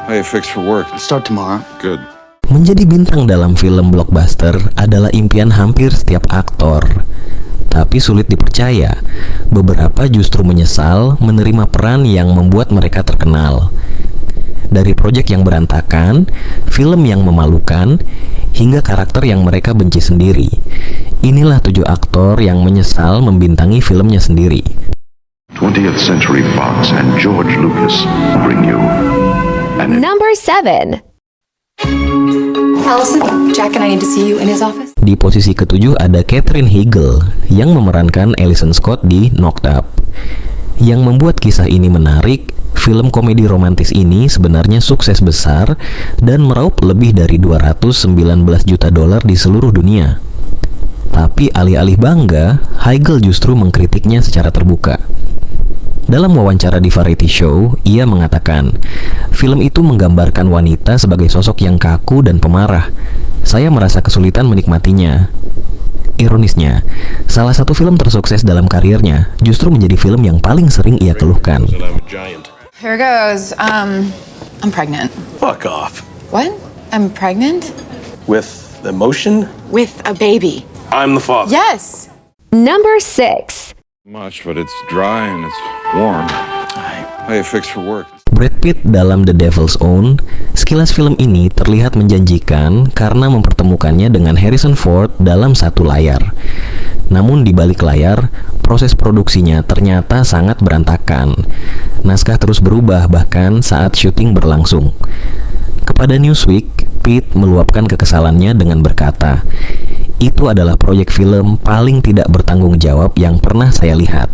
Hey, fixed for work. Start tomorrow. Good. Menjadi bintang dalam film blockbuster adalah impian hampir setiap aktor. Tapi sulit dipercaya, beberapa justru menyesal menerima peran yang membuat mereka terkenal. Dari proyek yang berantakan, film yang memalukan, hingga karakter yang mereka benci sendiri. Inilah 7 aktor yang menyesal membintangi filmnya sendiri. 20th Century Fox and George Lucas bring you Number 7. Allison, Jack and I need to see you in his office. Di posisi ke-7 ada Katherine Heigl yang memerankan Allison Scott di Knocked Up. Yang membuat kisah ini menarik, film komedi romantis ini sebenarnya sukses besar dan meraup lebih dari 219 juta dolar di seluruh dunia. Tapi alih-alih bangga, Heigl justru mengkritiknya secara terbuka. Dalam wawancara di Variety Show, ia mengatakan, film itu menggambarkan wanita sebagai sosok yang kaku dan pemarah. Saya merasa kesulitan menikmatinya. Ironisnya, salah satu film tersukses dalam karirnya justru menjadi film yang paling sering ia keluhkan. Here goes. I'm pregnant. Fuck off. What? I'm pregnant? With emotion? With a baby. I'm the father. Yes. Number 6. Much, but it's dry and it's warm. Hey, fixed for work. Brad Pitt dalam The Devil's Own, sekilas film ini terlihat menjanjikan karena mempertemukannya dengan Harrison Ford dalam satu layar. Namun di balik layar, proses produksinya ternyata sangat berantakan. Naskah terus berubah bahkan saat syuting berlangsung. Kepada Newsweek, Pitt meluapkan kekesalannya dengan berkata, "Itu adalah proyek film paling tidak bertanggung jawab yang pernah saya lihat.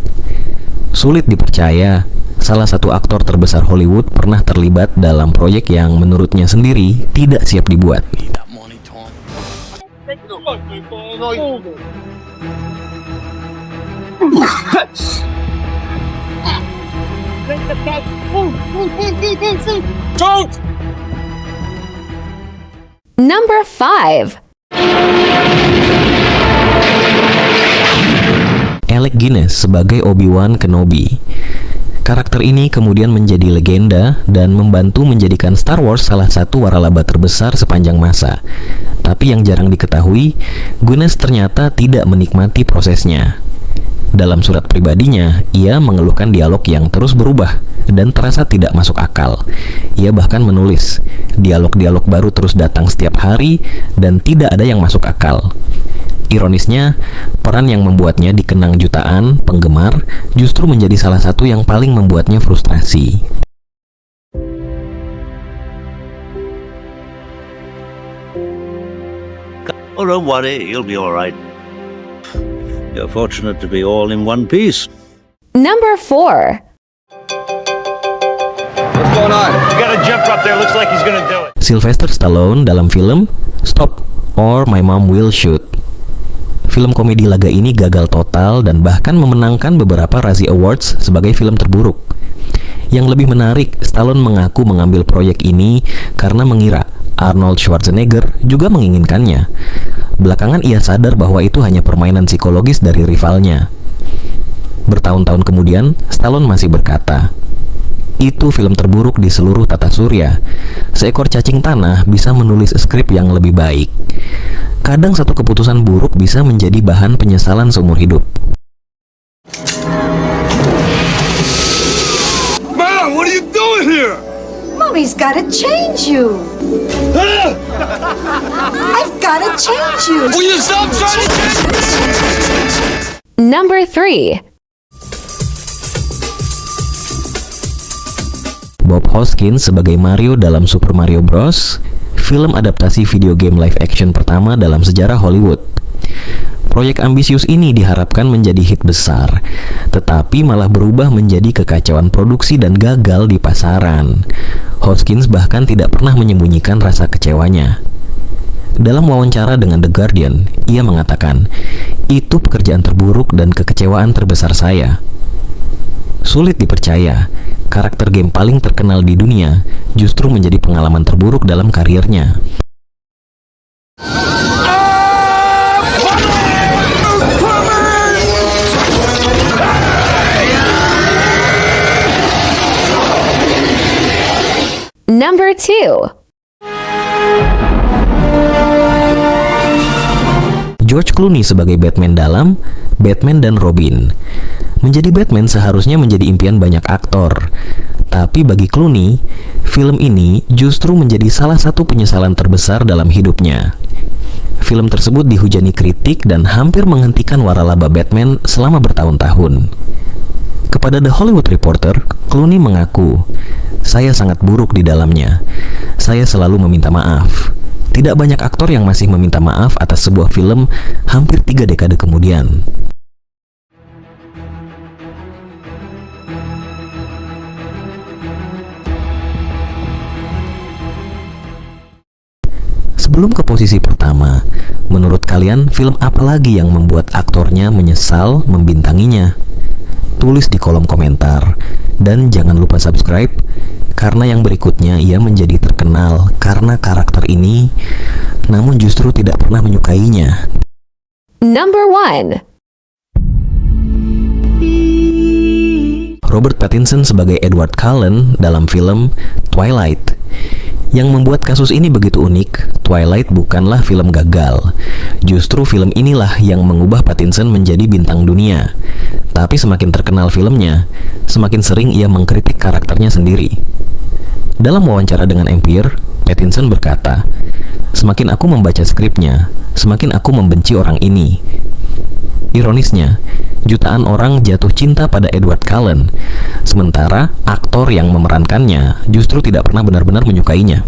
Sulit dipercaya, salah satu aktor terbesar Hollywood pernah terlibat dalam proyek yang menurutnya sendiri tidak siap dibuat." Number 5. Alec Guinness sebagai Obi-Wan Kenobi. Karakter ini kemudian menjadi legenda dan membantu menjadikan Star Wars salah satu waralaba terbesar sepanjang masa. Tapi yang jarang diketahui, Guinness ternyata tidak menikmati prosesnya. Dalam surat pribadinya, ia mengeluhkan dialog yang terus berubah dan terasa tidak masuk akal. Ia bahkan menulis, dialog-dialog baru terus datang setiap hari dan tidak ada yang masuk akal. Ironisnya, peran yang membuatnya dikenang jutaan penggemar justru menjadi salah satu yang paling membuatnya frustrasi. Oh, don't worry, you'll be all right. You're fortunate to be all in one piece. Number 4. What's going on? You got a jumper up there. Looks like he's gonna do it. Sylvester Stallone dalam film Stop or My Mom Will Shoot. Film komedi laga ini gagal total dan bahkan memenangkan beberapa Razzie Awards sebagai film terburuk. Yang lebih menarik, Stallone mengaku mengambil proyek ini karena mengira Arnold Schwarzenegger juga menginginkannya. Belakangan ia sadar bahwa itu hanya permainan psikologis dari rivalnya. Bertahun-tahun kemudian, Stallone masih berkata, "Itu film terburuk di seluruh tata surya. Seekor cacing tanah bisa menulis skrip yang lebih baik." Kadang satu keputusan buruk bisa menjadi bahan penyesalan seumur hidup. Mom, what are you doing here? Mommy's gotta change you. I've gotta change you. Will you stop trying to change me? Number 3. Bob Hoskins sebagai Mario dalam Super Mario Bros., film adaptasi video game live action pertama dalam sejarah Hollywood. Proyek ambisius ini diharapkan menjadi hit besar, tetapi malah berubah menjadi kekacauan produksi dan gagal di pasaran. Hoskins bahkan tidak pernah menyembunyikan rasa kecewanya. Dalam wawancara dengan The Guardian, ia mengatakan, "Itu pekerjaan terburuk dan kekecewaan terbesar saya." Sulit dipercaya, karakter game paling terkenal di dunia justru menjadi pengalaman terburuk dalam karirnya. Number 2. George Clooney sebagai Batman dalam Batman dan Robin. Menjadi Batman seharusnya menjadi impian banyak aktor. Tapi bagi Clooney, film ini justru menjadi salah satu penyesalan terbesar dalam hidupnya. Film tersebut dihujani kritik dan hampir menghentikan waralaba Batman selama bertahun-tahun. Kepada The Hollywood Reporter, Clooney mengaku, "Saya sangat buruk di dalamnya. Saya selalu meminta maaf. Tidak banyak aktor yang masih meminta maaf atas sebuah film hampir 3 dekade kemudian." Sebelum ke posisi pertama, menurut kalian film apa lagi yang membuat aktornya menyesal membintanginya? Tulis di kolom komentar. Dan jangan lupa subscribe, karena yang berikutnya ia menjadi terkenal karena karakter ini, namun justru tidak pernah menyukainya. Number 1. Robert Pattinson sebagai Edward Cullen dalam film Twilight. Yang membuat kasus ini begitu unik, Twilight bukanlah film gagal. Justru film inilah yang mengubah Pattinson menjadi bintang dunia. Tapi semakin terkenal filmnya, semakin sering ia mengkritik karakternya sendiri. Dalam wawancara dengan Empire, Pattinson berkata, "Semakin aku membaca skripnya, semakin aku membenci orang ini." Ironisnya, jutaan orang jatuh cinta pada Edward Cullen, sementara aktor yang memerankannya justru tidak pernah benar-benar menyukainya.